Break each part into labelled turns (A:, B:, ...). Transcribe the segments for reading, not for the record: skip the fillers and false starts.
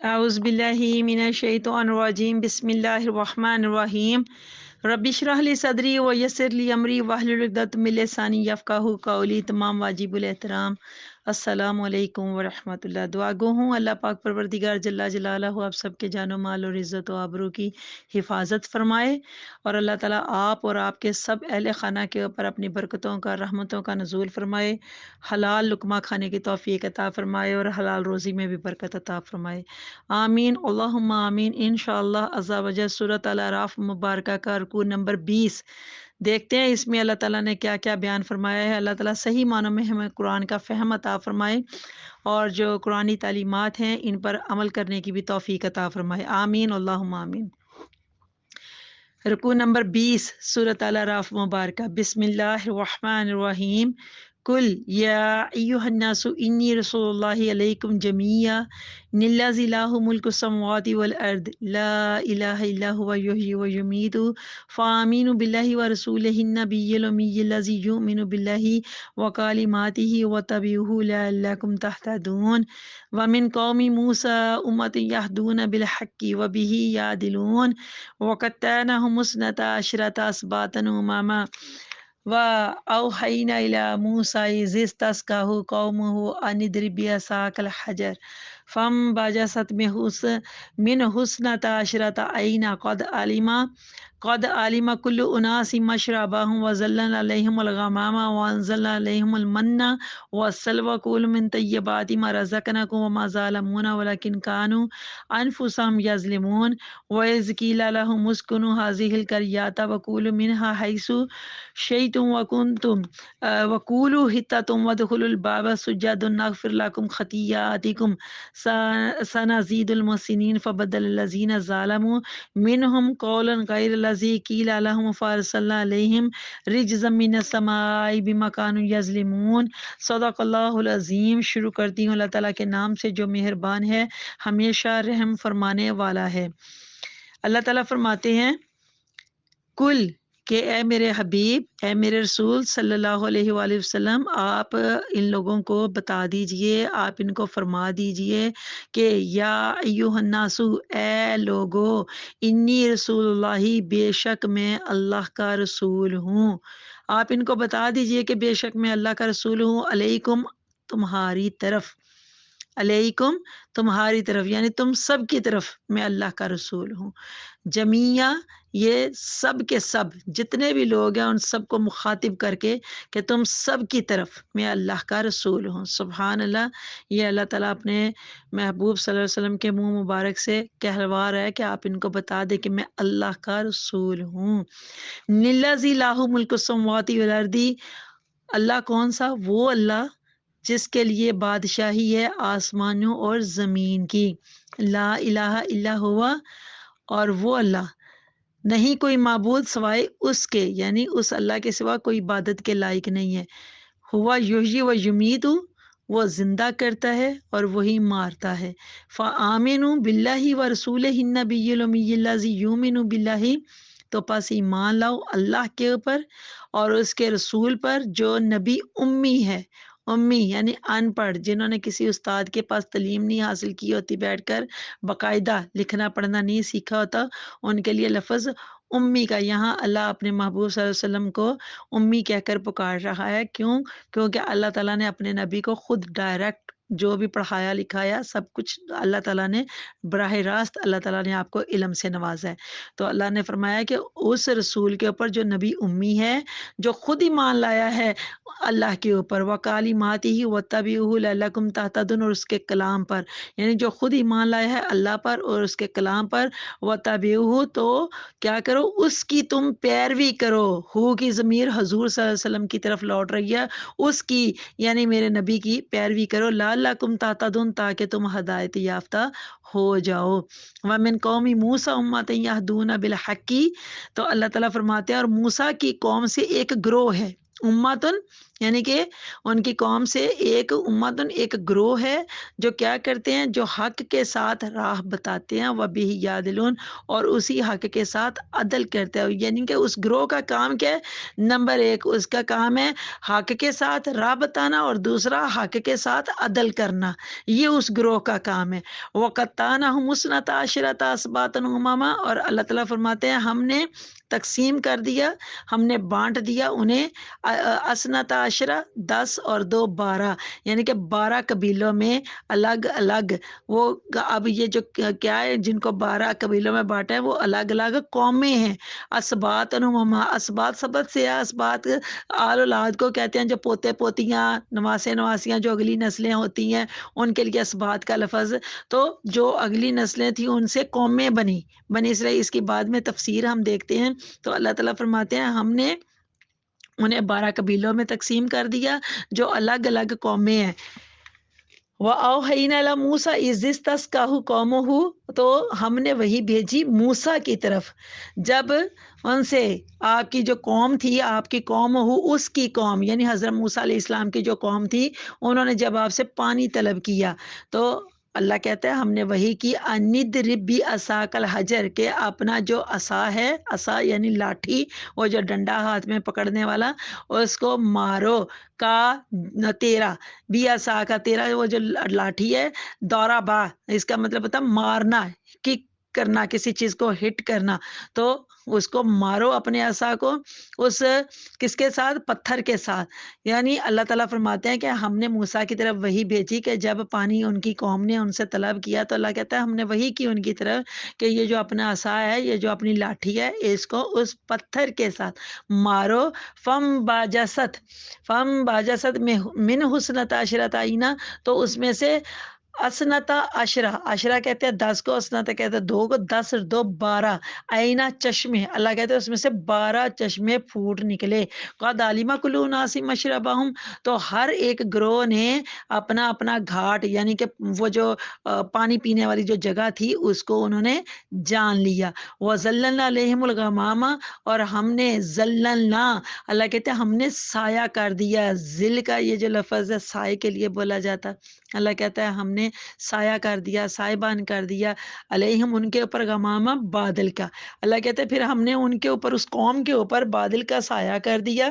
A: اعوذ باللہ من الشیطان الرجیم بسم اللہ الرحمن الرحیم رب اشرح لی صدری ویسر لی امری واحلل عقدۃ من لسانی یفقہوا قولی۔ تمام واجب الاحترام السلام علیکم ورحمۃ اللہ۔ دعا گو ہوں اللہ پاک پروردگار جل جلالہ آپ سب کے جان و مال اور عزت و آبرو کی حفاظت فرمائے، اور اللہ تعالیٰ آپ اور آپ کے سب اہل خانہ کے اوپر اپنی برکتوں کا، رحمتوں کا نزول فرمائے، حلال لقمہ کھانے کی توفیق عطا فرمائے اور حلال روزی میں بھی برکت عطا فرمائے، آمین اللہم آمین۔ انشاءاللہ عز و جل سورۃ الاعراف مبارکہ کا رکوع نمبر 20 دیکھتے ہیں۔ اس میں اللہ تعالیٰ نے کیا کیا بیان فرمایا ہے۔ اللہ تعالیٰ صحیح معنوں میں ہمیں قرآن کا فہم عطا فرمائے، اور جو قرآنی تعلیمات ہیں ان پر عمل کرنے کی بھی توفیق عطا فرمائے، آمین اللہم آمین۔ رکوع نمبر 20 سورۃ الاعراف مبارکہ۔ بسم اللہ الرحمن الرحیم۔ کل یا ایہا الناس انی رسول اللہ علیکم جمیعا الذی لہ ملک السماوات والارض لا الہ الا هو یحیی و یمیت فآمنوا باللہ ورسولہ النبی الامی الذی یؤمن باللہ وکلماتہ واتبعوہ لعلکم تہتدون ومن قوم موسیٰ امۃ یہدون بالحق وبہ یعدلون وقطعناہم اثنتا عشرۃ اسباطا امما وأوحينا إلى موسى إذ استسقاه قومه أن اضرب بعصاك الحجر فانبجست منه اثنتا عشرة عينا قد علم كل أناس مشربهم وظللنا عليهم الغمام وأنزلنا عليهم المن والسلوى كلوا من طيبات ما رزقناكم وما ظلمونا ولكن كانوا أنفسهم يظلمون وإذ قيل لهم اسكنوا هذه القرية وكلوا منها حيث شئتم وقولوا حطة وادخلوا الباب سجدا نغفر لكم خطيئاتكم سنزيد المحسنين فبدل الذين ظلموا منهم قولا غير الذي قيل لهم فأرسلنا عليهم رجزا من السماء بما كانوا يظلمون۔ صدق اللہ العظیم۔ شروع کرتی ہوں اللہ تعالیٰ کے نام سے جو مہربان ہے، ہمیشہ رحم فرمانے والا ہے۔ اللہ تعالیٰ فرماتے ہیں کل، کہ اے میرے حبیب، اے میرے رسول صلی اللہ علیہ وآلہ وسلم، آپ ان لوگوں کو بتا دیجئے، آپ ان کو فرما دیجئے کہ یا ایہا الناس، اے لوگو، انی رسول اللہ، بے شک میں اللہ کا رسول ہوں۔ آپ ان کو بتا دیجئے کہ بے شک میں اللہ کا رسول ہوں، علیکم، تمہاری طرف، علیکم، تمہاری طرف، یعنی تم سب کی طرف میں اللہ کا رسول ہوں۔ جمیعہ، یہ سب کے سب جتنے بھی لوگ ہیں ان سب کو مخاطب کر کے کہ تم سب کی طرف میں اللہ کا رسول ہوں۔ سبحان اللہ، یہ اللہ تعالیٰ اپنے محبوب صلی اللہ علیہ وسلم کے منہ مبارک سے کہلوا رہا ہے کہ آپ ان کو بتا دیں کہ میں اللہ کا رسول ہوں۔ الذی لہ ملک السماوات والارض، اللہ کون سا؟ وہ اللہ جس کے لیے بادشاہی ہے آسمانوں اور زمین کی، لا الہ الا ہوا، اور وہ اللہ نہیں کوئی معبود سوائے اس کے، یعنی اس اللہ کے سوا کوئی عبادت کے لائق نہیں ہے۔ ہوا یحیی و یمیت، وہ زندہ کرتا ہے اور وہی مارتا ہے۔ فآمنوا باللہ ورسولہ النبی الامی الذی یؤمن باللہ، تو پس ایمان لاؤ اللہ کے اوپر اور اس کے رسول پر جو نبی امی ہے۔ امی یعنی ان پڑھ، جنہوں نے کسی استاد کے پاس تعلیم نہیں حاصل کی ہوتی، بیٹھ کر باقاعدہ لکھنا پڑھنا نہیں سیکھا ہوتا، ان کے لیے لفظ امی کا یہاں اللہ اپنے محبوب صلی اللہ علیہ وسلم کو امی کہہ کر پکار رہا ہے۔ کیوں؟ کیونکہ اللہ تعالیٰ نے اپنے نبی کو خود ڈائریکٹ جو بھی پڑھایا لکھایا سب کچھ اللہ تعالیٰ نے براہ راست، اللہ تعالیٰ نے آپ کو علم سے نوازا ہے۔ تو اللہ نے فرمایا کہ اس رسول کے اوپر جو نبی امی ہے، جو خود ایمان لایا ہے اللہ کے اوپر، وکلماتہ واتبعوہ لعلکم تہتدون، اور اس کے کلام پر، یعنی جو خود ایمان لایا ہے اللہ پر اور اس کے کلام پر، واتبعوہ، تو کیا کرو؟ اس کی تم پیروی کرو۔ ہو کی ضمیر حضور صلی اللہ علیہ وسلم کی طرف لوٹ رہی ہے، اس کی یعنی میرے نبی کی پیروی کرو، لعلکم تہتدون، تاکہ تم ہدایت یافتہ ہو جاؤ۔ ومن قوم موسیٰ امۃ یہدون بالحق، تو اللہ تعالیٰ فرماتے ہیں اور موسیٰ کی قوم سے ایک گروہ ہے، امتن یعنی کہ ان کی قوم سے ایک امتن ایک گروہ ہے جو کیا کرتے ہیں، جو حق کے ساتھ راہ بتاتے ہیں، وہ بھی یادلون اور اسی حق کے ساتھ عدل کرتے ہیں، یعنی کہ اس گروہ کا کام کیا ہے، نمبر ایک اس کا کام ہے حق کے ساتھ راہ بتانا، اور دوسرا حق کے ساتھ عدل کرنا، یہ اس گروہ کا کام ہے۔ وَقَطَّعْنَاهُمُ اثْنَتَا عَشْرَةَ أَسْبَاطًا أُمَمًا، اور اللہ تعالیٰ فرماتے ہیں ہم نے تقسیم کر دیا، ہم نے بانٹ دیا انہیں اسنتا عشرہ 10 اور 2 12، یعنی کہ 12 قبیلوں میں الگ الگ وہ اب یہ جو کیا ہے جن کو 12 قبیلوں میں بانٹا ہے وہ الگ الگ قومیں ہیں۔ اسبات انہما، اسبات سبت سے ہے، اسبات آل اولاد کو کہتے ہیں، جو پوتے پوتیاں نواسے نواسیاں جو اگلی نسلیں ہوتی ہیں ان کے لیے اسبات کا لفظ، تو جو اگلی نسلیں تھیں ان سے قومیں بنی اسرائیل، اس کی بعد میں تفسیر ہم دیکھتے ہیں تو اللہ تعالیٰ فرماتے ہیں ہم نے انہیں 12 قبیلوں میں تقسیم کر دیا جو الگ الگ قومیں ہیں۔ وَأَوْحَيْنَا إِلَىٰ مُوسَىٰ إِذِ اسْتَسْقَاهُ قَوْمُهُ، تو ہم نے وہی بھیجی موسیٰ کی طرف جب ان سے آپ کی جو قوم تھی، آپ کی قوم ہو اس کی قوم یعنی حضرت موسیٰ علیہ السلام کی جو قوم تھی، انہوں نے جب آپ سے پانی طلب کیا تو اللہ کہتا ہے ہم نے وہی کی اندرب بعصاک الحجر، کہ اپنا جو عصا ہے، عصا یعنی لاٹھی، وہ جو ڈنڈا ہاتھ میں پکڑنے والا، اس کو مارو کا تیرا بھی عصا کا تیرا، وہ جو لاٹھی ہے، دورہ با اس کا مطلب ہوتا ہے مارنا، کک کرنا، کسی چیز کو ہٹ کرنا، تو اس کو مارو اپنے عصا کو، اس کس کے ساتھ، پتھر کے ساتھ۔ یعنی اللہ تعالیٰ فرماتے ہیں کہ ہم نے موسیٰ کی طرف وہی بھیجی کہ جب پانی ان کی قوم نے ان سے طلب کیا تو اللہ کہتا ہے ہم نے وہی کی ان کی طرف کہ یہ جو اپنا عصا ہے، یہ جو اپنی لاٹھی ہے، اس کو اس پتھر کے ساتھ مارو۔ فم باجست میں من حسنت عشرت آئینہ، تو اس میں سے اسنتا عشرہ، عشرہ کہتے ہیں 10 کو، اسنتا کہتے ہیں 2 کو، 10 اور 2 12 آئینہ چشمے، اللہ کہتے ہیں اس میں سے 12 چشمے پھوٹ نکلے۔ قد علم کل اناس مشربہم، تو ہر ایک گروہ نے اپنا اپنا گھاٹ یعنی کہ وہ جو پانی پینے والی جو جگہ تھی اس کو انہوں نے جان لیا۔ وَظَلَّلْنَا عَلَيْهِمُ الْغَمَامَ، اور ہم نے ظللنا، اللہ کہتے ہیں ہم نے سایہ کر دیا، ذل کا یہ جو لفظ ہے سائے کے لیے بولا جاتا، اللہ کہتا ہے ہم نے سایہ کر دیا، سائبان کر دیا، علیہم ان کے اوپر غمامہ بادل کا، اللہ کہتے ہیں پھر ہم نے ان کے اوپر، اس قوم کے اوپر بادل کا سایہ کر دیا۔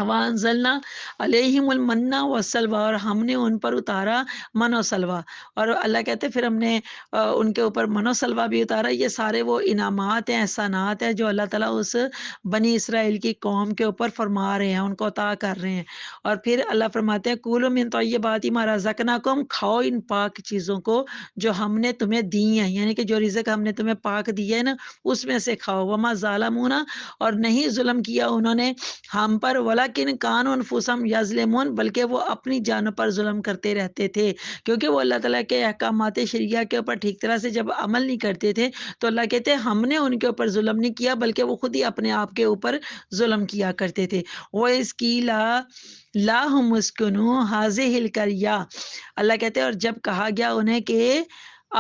A: وَأَنزَلْنَا عَلَيْهِمُ الْمَنَّ وَالسَّلْوَىٰ، اور ہم نے ان پر اتارا من و سلوہ، اور اللہ کہتے ہیں پھر ہم نے ان کے اوپر من و سلوہ بھی اتارا۔ یہ سارے وہ انعامات ہیں، احسانات ہیں جو اللہ تعالیٰ اس بنی اسرائیل کی قوم کے اوپر فرما رہے ہیں، ان کو عطا کر رہے ہیں۔ اور پھر اللہ فرماتے ہیں کُولُوا مِن طَیِّبَاتِ مَا رَزَقْنَاکُمْ، کھاؤ ان پاک چیزوں کو جو ہم نے تمہیں دی ہیں، یعنی کہ جو رزق ہم نے تمہیں پاک دی ہے نا اس میں سے کھاؤ۔ وَمَا ظَلَمُونَا، اور نہیں ظلم کیا انہوں نے ہم پر، ولیکن کانوا انفسہم یظلمون، بلکہ وہ اپنی جانوں پر ظلم کرتے رہتے تھے، کیونکہ وہ اللہ تعالیٰ کے احکامات شریعہ کے اوپر ٹھیک طرح سے جب عمل نہیں کرتے تھے تو اللہ کہتے ہیں ہم نے ان کے اوپر ظلم نہیں کیا بلکہ وہ خود ہی اپنے آپ کے اوپر ظلم کیا کرتے تھے۔ وَإِذْ قِیلَ لَهُمُ اسْکُنُوا هَٰذِهِ الْقَرْیَةَ، اللہ کہتے ہیں اور جب کہا گیا انہیں کہ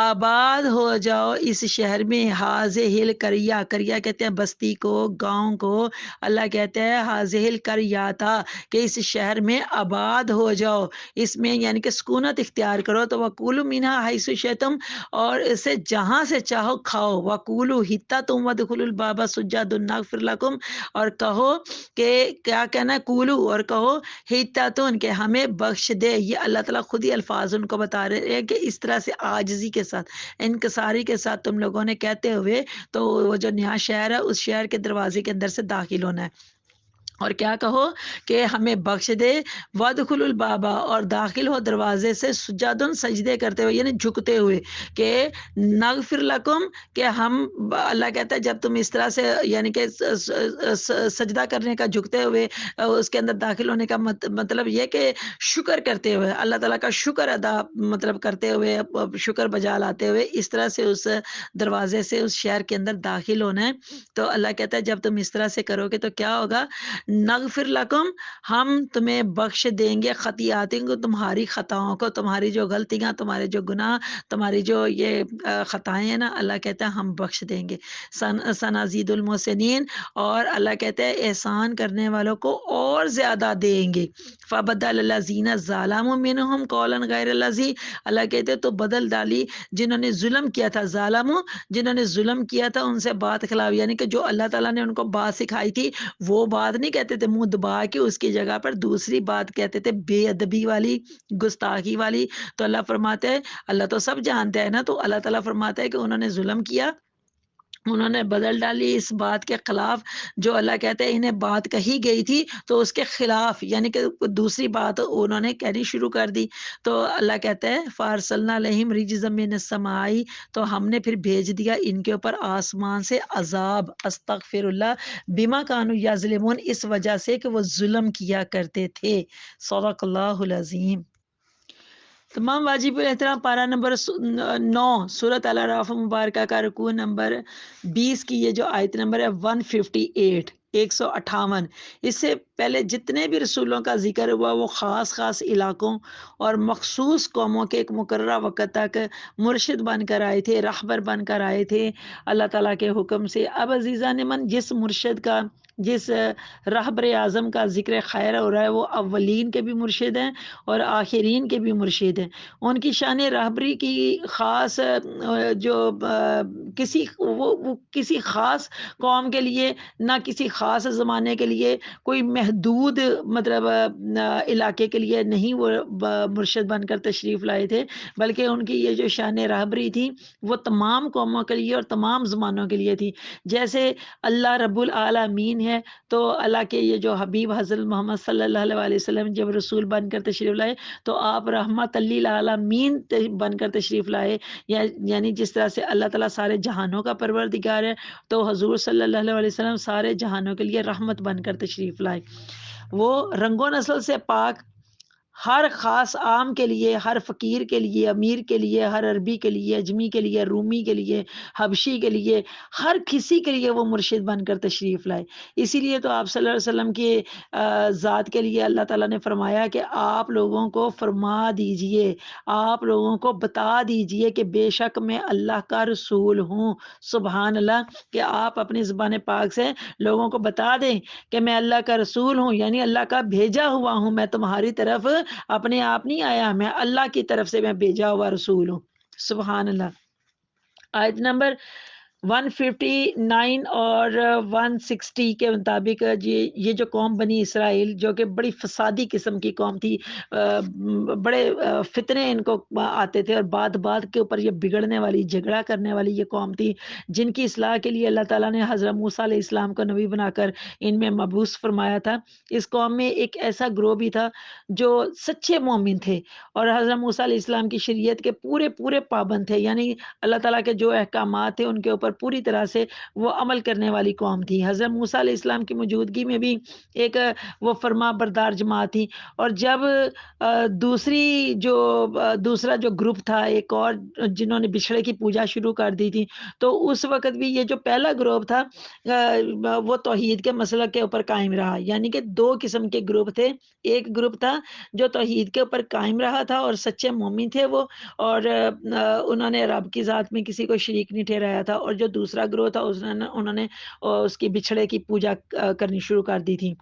A: آباد ہو جاؤ اس شہر میں، حاضح القریہ، قریہ کہتے ہیں بستی کو، گاؤں کو، اللہ کہتے ہیں حاضح القریہ تھا کہ اس شہر میں آباد ہو جاؤ، اس میں یعنی کہ سکونت اختیار کرو، تو وَکُولُوا مِنْہَا حَیْثُ شِئْتُمْ، اور اسے جہاں سے چاہو کھاؤ، وَکُولُوا حِطَّةٌ وَادْخُلُوا الْبَابَ سُجَّدًا نَغْفِرْ لَکُمْ، اور کہو کہ کیا کہنا ہے، کولو، اور کہو حِطَّةٌ کہ ہمیں بخش دے، یہ اللہ تعالیٰ خود ہی الفاظ ان کو بتا رہے ہیں کہ اس طرح سے عاجزی کے ساتھ، انکساری کے ساتھ تم لوگوں نے کہتے ہوئے تو وہ جو نیا شہر ہے اس شہر کے دروازے کے اندر سے داخل ہونا ہے، اور کیا کہو کہ ہمیں بخش دے، وادخلوا الباب، اور داخل ہو دروازے سے، سجدن سجدے کرتے ہوئے یعنی جھکتے ہوئے، کہ نغفر لکم، کہ ہم، اللہ کہتا ہے جب تم اس طرح سے یعنی کہ سجدہ کرنے کا، جھکتے ہوئے اس کے اندر داخل ہونے کا مطلب یہ کہ شکر کرتے ہوئے، اللہ تعالیٰ کا شکر ادا مطلب کرتے ہوئے، شکر بجا لاتے ہوئے اس طرح سے اس دروازے سے اس شہر کے اندر داخل ہونا ہے، تو اللہ کہتا ہے جب تم اس طرح سے کرو گے تو کیا ہوگا، نغفر لکم، ہم تمہیں بخش دیں گے خطیاتیں کو، تمہاری خطاؤں کو، تمہاری جو غلطیاں، تمہارے جو گناہ، تمہاری جو یہ خطائیں ہیں نا، اللہ کہتا ہے ہم بخش دیں گے۔ سنزید المحسنین، اور اللہ کہتا ہے احسان کرنے والوں کو اور زیادہ دیں گے۔ فبدل الذین ظلموا منہم قولا غیر الذی، اللہ کہتے تو بدل ڈالی جنہوں نے ظلم کیا تھا، ظالموں جنہوں نے ظلم کیا تھا ان سے بات خلاف، یعنی کہ جو اللہ تعالیٰ نے ان کو بات سکھائی تھی وہ بات نہیں کہتے تھے منہ دبا کے، اس کی جگہ پر دوسری بات کہتے تھے، بے ادبی والی، گستاخی والی۔ تو اللہ فرماتا ہے، اللہ تو سب جانتا ہے نا، تو اللہ تعالیٰ فرماتا ہے کہ انہوں نے ظلم کیا، انہوں نے بدل ڈالی اس بات کے خلاف جو اللہ کہتے ہیں انہیں بات کہی گئی تھی تو اس کے خلاف، یعنی کہ دوسری بات انہوں نے کہنی شروع کر دی۔ تو اللہ کہتا ہے فارسلنا علیہم رجزا من السماء، تو ہم نے پھر بھیج دیا ان کے اوپر آسمان سے عذاب، استغفر اللہ، بما کانوا یظلمون، اس وجہ سے کہ وہ ظلم کیا کرتے تھے۔ صدق اللہ العظیم۔ تمام واجب الاحترام پارہ نمبر 9 سورۃ الاعراف مبارکہ کا رکوع نمبر 20 کی یہ جو آیت نمبر ہے 158، 158، اس سے پہلے جتنے بھی رسولوں کا ذکر ہوا وہ خاص خاص علاقوں اور مخصوص قوموں کے ایک مقررہ وقت تک مرشد بن کر آئے تھے، رہبر بن کر آئے تھے اللہ تعالیٰ کے حکم سے۔ اب عزیزان من، جس مرشد کا، جس رہبر اعظم کا ذکر خیر ہو رہا ہے وہ اولین کے بھی مرشد ہیں اور آخرین کے بھی مرشد ہیں۔ ان کی شان رہبری کی خاص جو وہ کسی خاص قوم کے لیے، نہ کسی خاص زمانے کے لیے، کوئی محدود مطلب علاقے کے لیے نہیں وہ مرشد بن کر تشریف لائے تھے، بلکہ ان کی یہ جو شان رہبری تھی وہ تمام قوموں کے لیے اور تمام زمانوں کے لیے تھی۔ جیسے اللہ رب العالمین ہے تو اللہ کے یہ جو حبیب حضرت محمد صلی اللہ علیہ وسلم جب رسول بن کر تشریف لائے تو آپ رحمت للعالمین بن کر تشریف لائے، یعنی جس طرح سے اللہ تعالیٰ سارے جہانوں کا پروردگار ہے تو حضور صلی اللہ علیہ وسلم سارے جہانوں کے لیے رحمت بن کر تشریف لائے۔ وہ رنگ و نسل سے پاک، ہر خاص عام کے لیے، ہر فقیر کے لیے، امیر کے لیے، ہر عربی کے لیے، اجمی کے لیے، رومی کے لیے، حبشی کے لیے، ہر کسی کے لیے وہ مرشد بن کر تشریف لائے۔ اسی لیے تو آپ صلی اللہ علیہ وسلم کی ذات کے لیے اللہ تعالیٰ نے فرمایا کہ آپ لوگوں کو فرما دیجئے، آپ لوگوں کو بتا دیجئے کہ بے شک میں اللہ کا رسول ہوں۔ سبحان اللہ، کہ آپ اپنی زبان پاک سے لوگوں کو بتا دیں کہ میں اللہ کا رسول ہوں، یعنی اللہ کا بھیجا ہوا ہوں، میں تمہاری طرف اپنے آپ نہیں آیا، میں اللہ کی طرف سے میں بھیجا ہوا رسول ہوں۔ سبحان اللہ۔ آیت نمبر 159 اور 160 کے مطابق یہ جو قوم بنی اسرائیل جو کہ بڑی فسادی قسم کی قوم تھی، بڑے فتنے ان کو آتے تھے اور بات بات کے اوپر یہ بگڑنے والی، جھگڑا کرنے والی یہ قوم تھی، جن کی اصلاح کے لیے اللہ تعالیٰ نے حضرت موسیٰ علیہ السلام کو نبی بنا کر ان میں مبعوث فرمایا تھا۔ اس قوم میں ایک ایسا گروہ بھی تھا جو سچے مومن تھے اور حضرت موسیٰ علیہ السلام کی شریعت کے پورے پورے پابند تھے، یعنی اللہ تعالیٰ کے جو احکامات تھے ان کے اوپر پوری طرح سے وہ عمل کرنے والی قوم تھی۔ حضرت موسیٰ علیہ السلام کی موجودگی میں بھی ایک وہ فرما بردار جماعت تھی، اور جب دوسرا جو گروپ تھا ایک اور جنہوں نے بچھڑے کی پوجا شروع کر دی تھی، تو اس وقت بھی یہ جو پہلا گروپ تھا وہ توحید کے مسئلہ کے اوپر قائم رہا، یعنی کہ دو قسم کے گروپ تھے۔ ایک گروپ تھا جو توحید کے اوپر قائم رہا تھا اور سچے مومن تھے وہ، اور انہوں نے رب کی ذات میں کسی کو شریک نہیں ٹھہرایا تھا، اور جو دوسرا گروہ تھا انہوں نے اس کی بچھڑے کی پوجا کرنی شروع کر دی تھی۔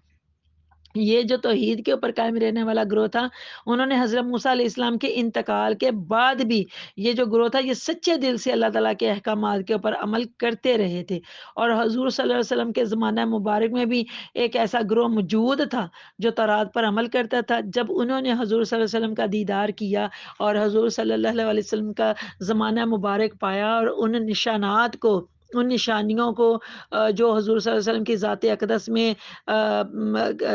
A: یہ جو توحید کے اوپر قائم رہنے والا گروہ تھا، انہوں نے حضرت موسیٰ علیہ السلام کے انتقال کے بعد بھی یہ جو گروہ تھا یہ سچے دل سے اللہ تعالیٰ کے احکامات کے اوپر عمل کرتے رہے تھے، اور حضور صلی اللہ علیہ وسلم کے زمانہ مبارک میں بھی ایک ایسا گروہ موجود تھا جو تورات پر عمل کرتا تھا۔ جب انہوں نے حضور صلی اللہ علیہ وسلم کا دیدار کیا اور حضور صلی اللہ علیہ وسلم کا زمانہ مبارک پایا اور ان نشانات کو، ان نشانیوں کو جو حضور صلی اللہ علیہ وسلم کی ذات اقدس میں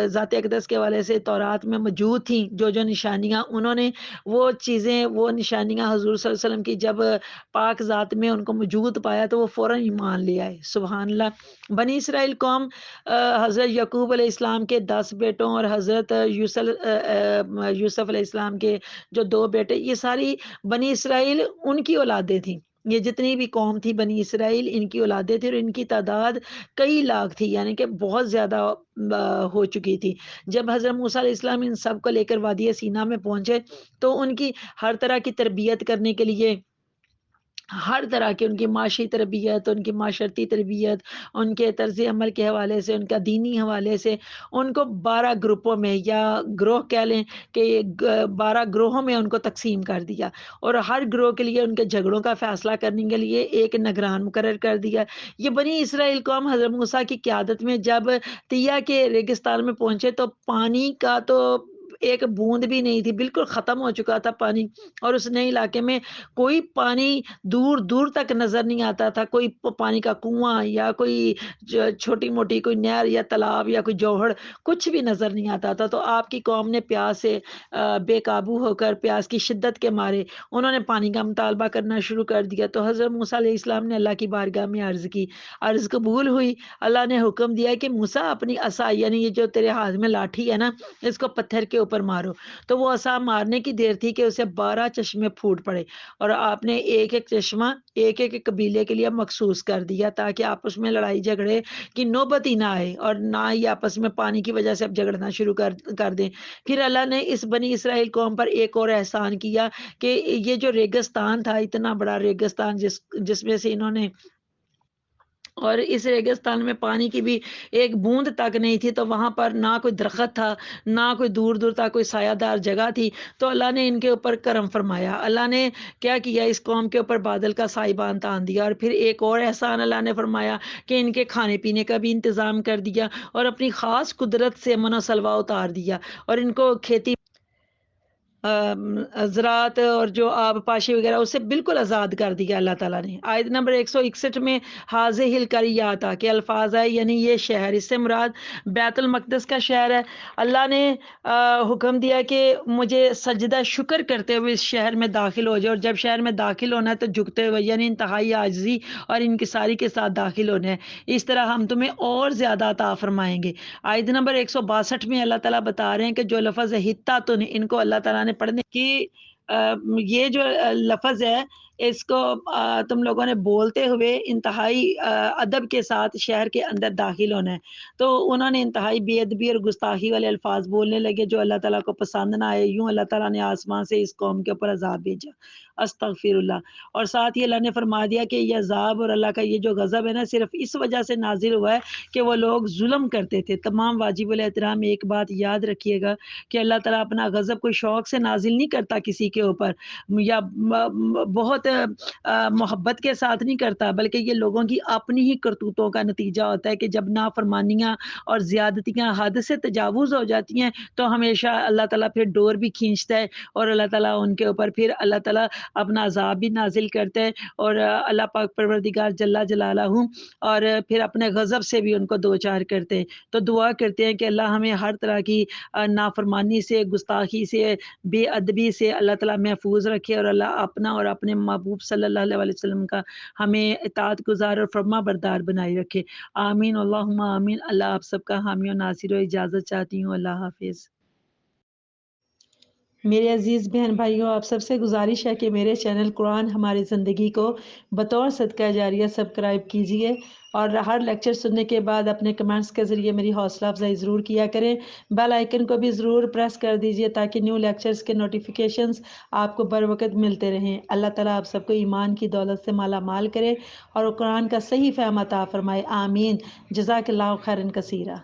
A: ذات اقدس کے حوالے سے تورات میں موجود تھیں، جو جو نشانیاں انہوں نے وہ چیزیں، وہ نشانیاں حضور صلی اللہ علیہ وسلم کی جب پاک ذات میں ان کو موجود پایا تو وہ فوراً ایمان لے آئے۔ سبحان اللہ۔ بنی اسرائیل قوم حضرت یعقوب علیہ السلام کے 10 بیٹوں اور حضرت یوسف علیہ السلام کے جو 2 بیٹے، یہ ساری بنی اسرائیل ان کی اولادیں تھیں، یہ جتنی بھی قوم تھی بنی اسرائیل، ان کی اولادیں تھیں اور ان کی تعداد کئی لاکھ تھی، یعنی کہ بہت زیادہ ہو چکی تھی۔ جب حضرت موسیٰ علیہ السلام ان سب کو لے کر وادی سینا میں پہنچے تو ان کی ہر طرح کی تربیت کرنے کے لیے، ہر طرح کی ان کی معاشی تربیت، ان کی معاشرتی تربیت، ان کے طرز عمل کے حوالے سے، ان کا دینی حوالے سے، ان کو 12 گروپوں میں یا گروہ کہہ لیں کہ 12 گروہوں میں ان کو تقسیم کر دیا، اور ہر گروہ کے لیے ان کے جھگڑوں کا فیصلہ کرنے کے لیے ایک نگران مقرر کر دیا۔ یہ بنی اسرائیل قوم حضرت موسیٰ کی قیادت میں جب طیہ کے ریگستان میں پہنچے تو پانی کا تو ایک بوند بھی نہیں تھی، بالکل ختم ہو چکا تھا پانی، اور اس نئے علاقے میں کوئی پانی دور دور تک نظر نہیں آتا تھا، کوئی پانی کا کنواں یا کوئی چھوٹی موٹی کوئی نہر یا تالاب یا کوئی جوہڑ کچھ بھی نظر نہیں آتا تھا۔ تو آپ کی قوم نے پیاس سے بے قابو ہو کر، پیاس کی شدت کے مارے انہوں نے پانی کا مطالبہ کرنا شروع کر دیا۔ تو حضرت موسیٰ علیہ السلام نے اللہ کی بارگاہ میں عرض کی، عرض قبول ہوئی۔ اللہ نے حکم دیا کہ موسیٰ اپنی عصا، یعنی یہ جو تیرے ہاتھ میں لاٹھی ہے نا، اس کو پتھر کے اوپر مارو۔ تو وہ عصا مارنے کی دیر تھی کہ اسے 12 چشمے پھوٹ پڑے، اور آپ نے ایک ایک چشمہ ایک ایک قبیلے کے لیے مخصوص کر دیا تاکہ آپس میں لڑائی جھگڑے کی نوبت ہی نہ آئے، اور نہ ہی آپس میں پانی کی وجہ سے اب جھگڑنا شروع کر دیں۔ پھر اللہ نے اس بنی اسرائیل قوم پر ایک اور احسان کیا کہ یہ جو ریگستان تھا، اتنا بڑا ریگستان جس میں سے انہوں نے، اور اس ریگستان میں پانی کی بھی ایک بوند تک نہیں تھی، تو وہاں پر نہ کوئی درخت تھا، نہ کوئی دور دور تک کوئی سایہ دار جگہ تھی۔ تو اللہ نے ان کے اوپر کرم فرمایا، اللہ نے کیا کیا، اس قوم کے اوپر بادل کا سائبان تان دیا، اور پھر ایک اور احسان اللہ نے فرمایا کہ ان کے کھانے پینے کا بھی انتظام کر دیا، اور اپنی خاص قدرت سے من و سلوہ اتار دیا، اور ان کو کھیتی زراعت اور جو آب پاشی وغیرہ اس سے بالکل آزاد کر دیا اللہ تعالیٰ نے۔ آیت نمبر 161 میں حاضح القریات کہ الفاظ ہے، یعنی یہ شہر، اس سے مراد بیت المقدس کا شہر ہے۔ اللہ نے حکم دیا کہ مجھے سجدہ شکر کرتے ہوئے اس شہر میں داخل ہو جائے، اور جب شہر میں داخل ہونا ہے تو جھکتے ہوئے، یعنی انتہائی عاجزی اور انکساری کے ساتھ داخل ہونا ہے، اس طرح ہم تمہیں اور زیادہ عطا فرمائیں گے۔ آیت نمبر 162 میں اللہ تعالیٰ بتا رہے ہیں کہ جو لفظ حتّاتن، ان کو اللہ تعالیٰ نے پڑھنے کی یہ جو لفظ ہے، اس کو تم لوگوں نے بولتے ہوئے انتہائی ادب کے ساتھ شہر کے اندر داخل ہونا ہے۔ تو انہوں نے انتہائی بے ادبی اور گستاخی والے الفاظ بولنے لگے جو اللہ تعالیٰ کو پسند نہ آئے، یوں اللہ تعالیٰ نے آسمان سے اس قوم کے اوپر عذاب بھیجا، استغفر اللہ۔ اور ساتھ ہی اللہ نے فرما دیا کہ یہ عذاب اور اللہ کا یہ جو غضب ہے نا، صرف اس وجہ سے نازل ہوا ہے کہ وہ لوگ ظلم کرتے تھے۔ تمام واجب الاحترام ایک بات یاد رکھیے گا کہ اللہ تعالیٰ اپنا غضب کوئی شوق سے نازل نہیں کرتا کسی کے اوپر، یا بہت محبت کے ساتھ نہیں کرتا، بلکہ یہ لوگوں کی اپنی ہی کرتوتوں کا نتیجہ ہوتا ہے کہ جب نافرمانیاں اور زیادتیاں حد سے تجاوز ہو جاتی ہیں تو ہمیشہ اللہ تعالیٰ پھر ڈور بھی کھینچتا ہے، اور اللہ تعالیٰ ان کے اوپر پھر اللہ تعالیٰ اپنا عذاب بھی نازل کرتا ہے، اور اللہ پاک پروردگار جل جلالہ اور پھر اپنے غضب سے بھی ان کو دو چار کرتے ہیں۔ تو دعا کرتے ہیں کہ اللہ ہمیں ہر طرح کی نافرمانی سے، گستاخی سے، بے ادبی سے اللہ تعالیٰ محفوظ رکھے، اور اللہ اپنا اور اپنے محبوب صلی اللہ علیہ وسلم کا ہمیں اطاعت گزار اور فرما بردار بنائے رکھے۔ آمین، اللہم آمین۔ اللہ آپ سب کا حامی و ناصر، و اجازت چاہتی ہوں۔ اللہ حافظ۔ میرے عزیز بہن بھائیوں، آپ سب سے گزارش ہے کہ میرے چینل قرآن ہماری زندگی کو بطور صدقہ جاریہ سبسکرائب کیجئے، اور ہر لیکچر سننے کے بعد اپنے کمنٹس کے ذریعے میری حوصلہ افزائی ضرور کیا کریں۔ بیل آئیکن کو بھی ضرور پریس کر دیجئے تاکہ نیو لیکچرز کے نوٹیفیکیشنز آپ کو بر وقت ملتے رہیں۔ اللہ تعالیٰ آپ سب کو ایمان کی دولت سے مالا مال کرے اور قرآن کا صحیح فہم عطا فرمائے۔ آمین۔ جزاک اللہ خیرا کثیرا۔